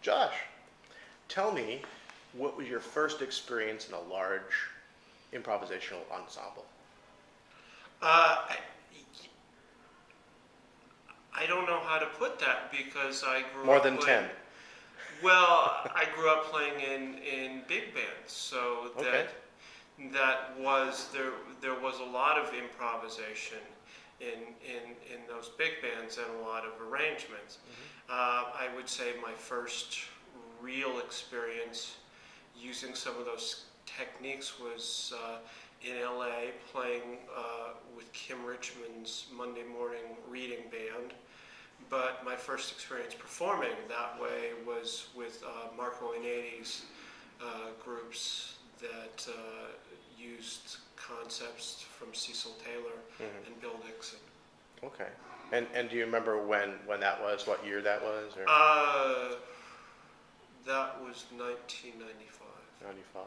Josh, tell me, what was your first experience in a large improvisational ensemble? Uh, I don't know how to put that because I grew More up than playing. 10. Well, I grew up playing in big bands, so Okay. that was there was a lot of improvisation in those big bands and a lot of arrangements. I would say my first real experience using some of those techniques was in LA playing with Kim Richmond's Monday Morning Reading Band. But my first experience performing that way was with Marco Ainetti's groups that used concepts from Cecil Taylor and Bill Dixon. Okay. And do you remember when that was? What year that was? Or That was 1995. 95.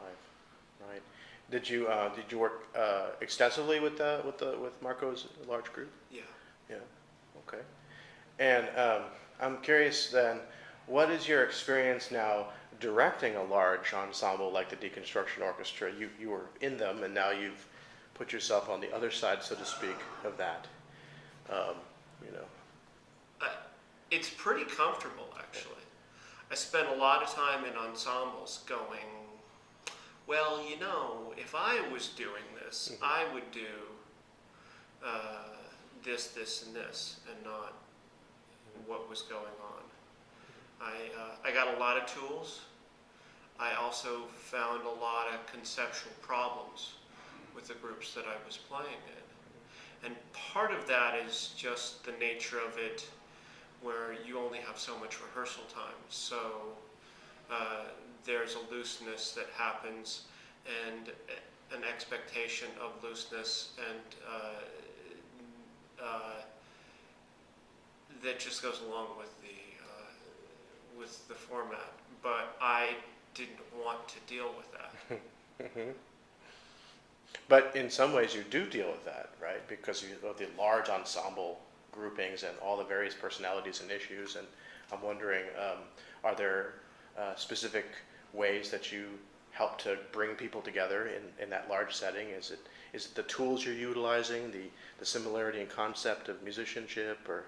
Right. Did you work extensively with Marco's large group? Yeah. Yeah. Okay. And I'm curious then, what is your experience now directing a large ensemble like the Deconstruction Orchestra? You were in them, and now you've put yourself on the other side, so to speak, of that. Um, you know. It's pretty comfortable, actually. I spent a lot of time in ensembles going, well, if I was doing this, I would do this, this, and this, and not what was going on. I got a lot of tools. I also found a lot of conceptual problems with the groups that I was playing in. And part of that is just the nature of it, where you only have so much rehearsal time. So there's a looseness that happens and an expectation of looseness, and that just goes along with the format. But I didn't want to deal with that. But in some ways, you do deal with that, right? Because of the large ensemble groupings and all the various personalities and issues. And I'm wondering, are there specific ways that you help to bring people together in that large setting? Is it the tools you're utilizing, the similarity in concept of musicianship, or?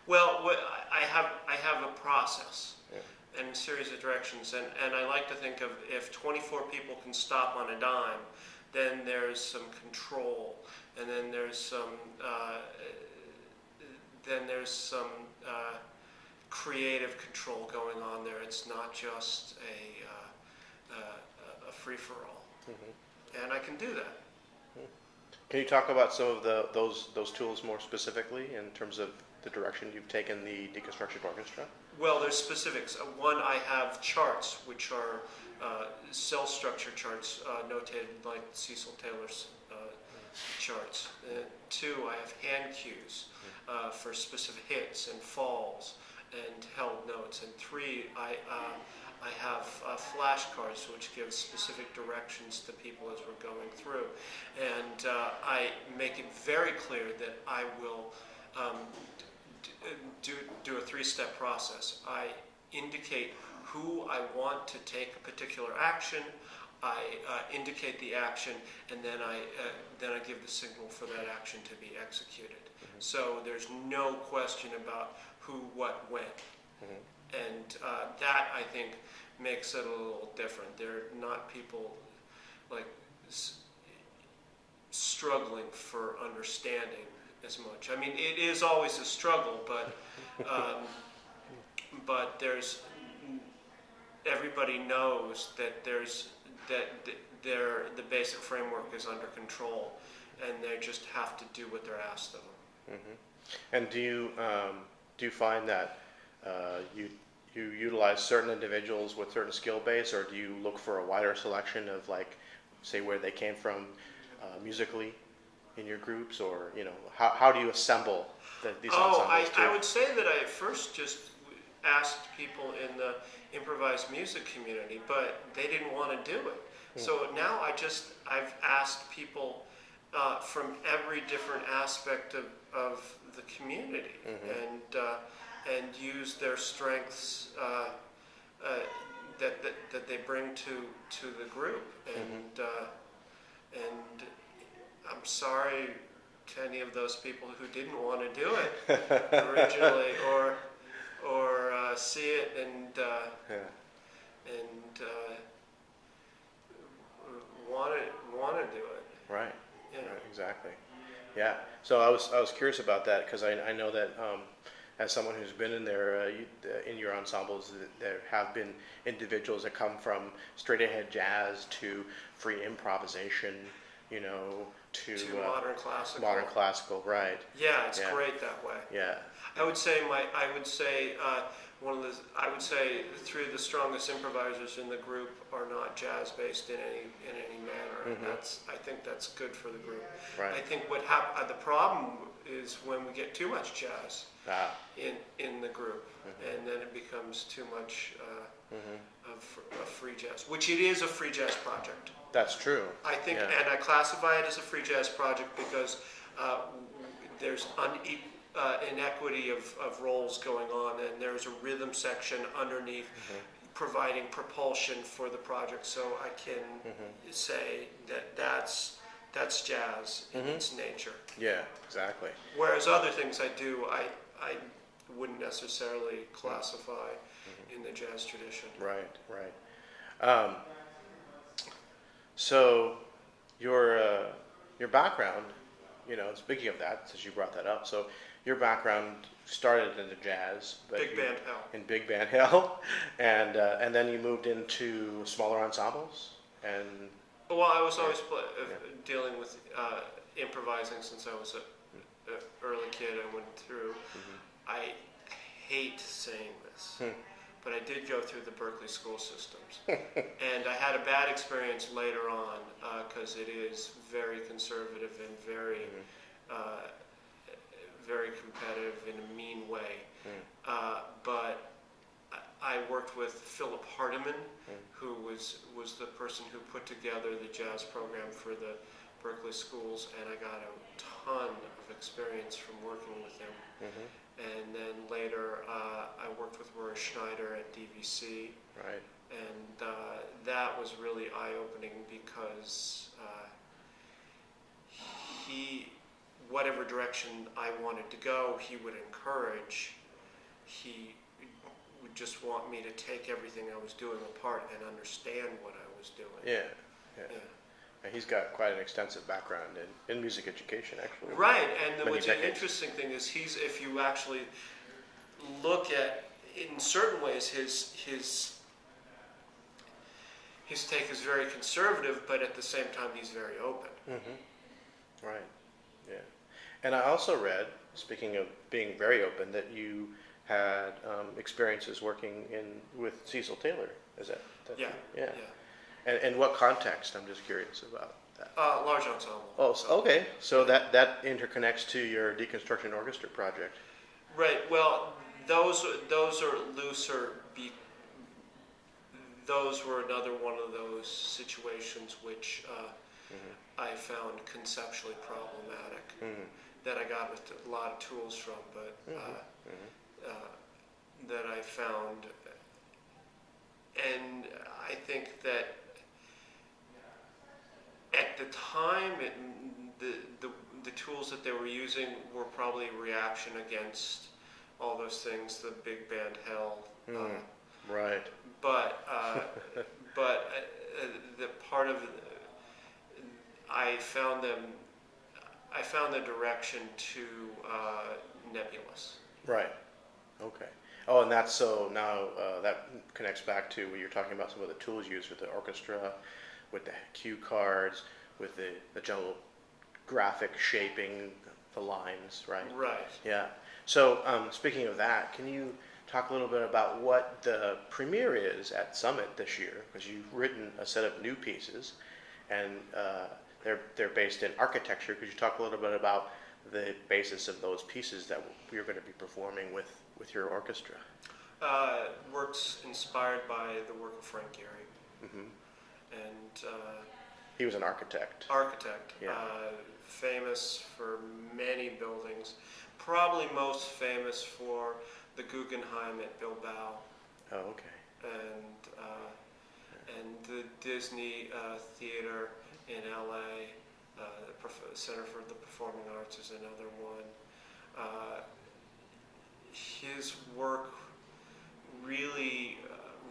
Well, I have a process. Yeah. And a series of directions, and I like to think of, if 24 people can stop on a dime, then there's some control, and then there's some creative control going on there. It's not just a free-for-all. And I can do that. Can you talk about some of those tools more specifically in terms of the direction you've taken the Deconstruction Orchestra? Well, there's specifics. One, I have charts, which are cell structure charts, notated like Cecil Taylor's charts. Two, I have hand cues for specific hits and falls and held notes. And three, I have flashcards, which give specific directions to people as we're going through. And I make it very clear that I will do a three-step process. I indicate who I want to take a particular action. I indicate the action, and then I give the signal for that action to be executed. So there's no question about who, what, when. And that, I think, makes it a little different. They're not people like struggling for understanding as much. I mean, it is always a struggle, but there's everybody knows that the basic framework is under control, and they just have to do what they're asked of them. And do you find that you utilize certain individuals with certain skill base, or do you look for a wider selection of, like, say, where they came from musically in your groups, or how do you assemble these ensembles? I would say that I first just asked people in the improvised music community, but they didn't want to do it. So now I've asked people from every different aspect of the community, and use their strengths that they bring to the group, and I'm sorry to any of those people who didn't want to do it originally, or see it and want to do it. Right. You know. Right. Exactly. Yeah. So I was curious about that because I know that as someone who's been in there in your ensembles, there have been individuals that come from straight ahead jazz to free improvisation, you know, to Modern classical. Modern classical, right? Yeah, it's great that way. Yeah. I would say three of the strongest improvisers in the group are not jazz based in any manner, and I think that's good for the group. Right. I think the problem is when we get too much jazz in the group, and then it becomes too much of free jazz, which it is a free jazz project. That's true. I think, and I classify it as a free jazz project because there's inequity of roles going on, and there's a rhythm section underneath providing propulsion for the project. So I can say that's jazz in its nature. Yeah, exactly. Whereas other things I do, I wouldn't necessarily classify in the jazz tradition. Right, right. So your background, you know, speaking of that, since you brought that up, so your background started in the jazz, but Big band hell. In big band hell, and then you moved into smaller ensembles, and Well, I was always dealing with improvising since I was an early kid. I went through. I hate saying this, but I did go through the Berklee school systems, and I had a bad experience later on because it is very conservative and very, very competitive in a mean way. But I worked with Philip Hardiman, who was the person who put together the jazz program for the Berklee schools, and I got a ton of experience from working with him. And then later, I worked with Rory Schneider at DVC, right, and that was really eye-opening because whatever direction I wanted to go, he would encourage. He would just want me to take everything I was doing apart and understand what I was doing. yeah. And he's got quite an extensive background in music education, actually. Right, and what's an decades. interesting thing is if you actually look at, in certain ways, his take is very conservative, but at the same time he's very open. Right, yeah. And I also read, speaking of being very open, that you had experiences working with Cecil Taylor. Is that Yeah. true? Yeah. And what context? I'm just curious about that. Large ensemble. Oh, okay. So that interconnects to your Deconstruction Orchestra project. Right. Well, those are looser. Those were another one of those situations which I found conceptually problematic. That I got a lot of tools from, but that I found, and I think that at the time, the tools that they were using were probably a reaction against all those things, the big band hell. Right. But the part of I found the direction too nebulous. Right. Okay. Oh, and that's so now that connects back to what you're talking about, some of the tools used with the orchestra, with the cue cards, with the general graphic shaping the lines, right? Right. Yeah. So speaking of that, can you talk a little bit about what the premiere is at Summit this year? Because you've written a set of new pieces, and they're based in architecture. Could you talk a little bit about the basis of those pieces that you're going to be performing with your orchestra? Works inspired by the work of Frank Gehry. And he was an architect. Yeah. Famous for many buildings, probably most famous for the Guggenheim at Bilbao. Oh, okay. and the Disney Theater in LA, Center for the Performing Arts is another one. His work really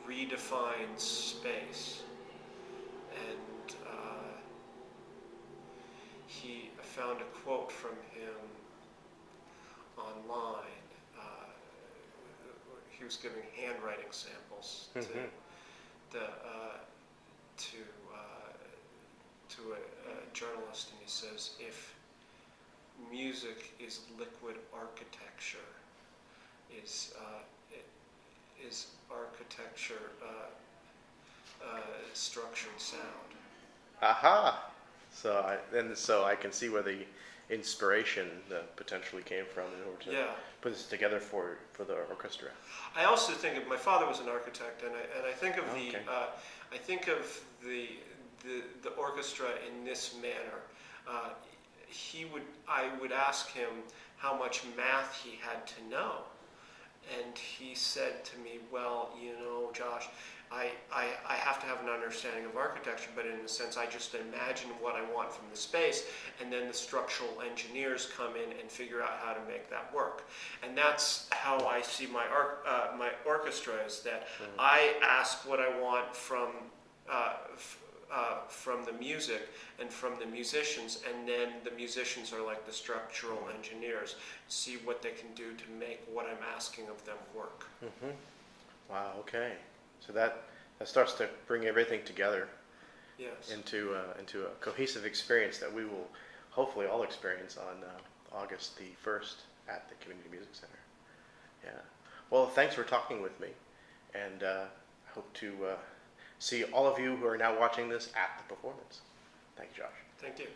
redefines space, and I found a quote from him online. He was giving handwriting samples to a journalist, and he says, "If music is liquid architecture, is architecture structured sound?" Aha! So I can see where the inspiration potentially came from in order to put this together for the orchestra. I also think of, my father was an architect, and I think of the orchestra in this manner. I would ask him how much math he had to know, and he said to me, "Well, Josh, I have to have an understanding of architecture, but in a sense I just imagine what I want from the space, and then the structural engineers come in and figure out how to make that work." And that's how I see my orchestra, is that I ask what I want from the music and from the musicians, and then the musicians are like the structural engineers, see what they can do to make what I'm asking of them work. Mm-hmm. Wow. Okay. So that starts to bring everything together. Yes. Into a cohesive experience that we will hopefully all experience on August the 1st at the Community Music Center. Yeah. Well, thanks for talking with me, and I hope to see all of you who are now watching this at the performance. Thank you, Josh. Thank you.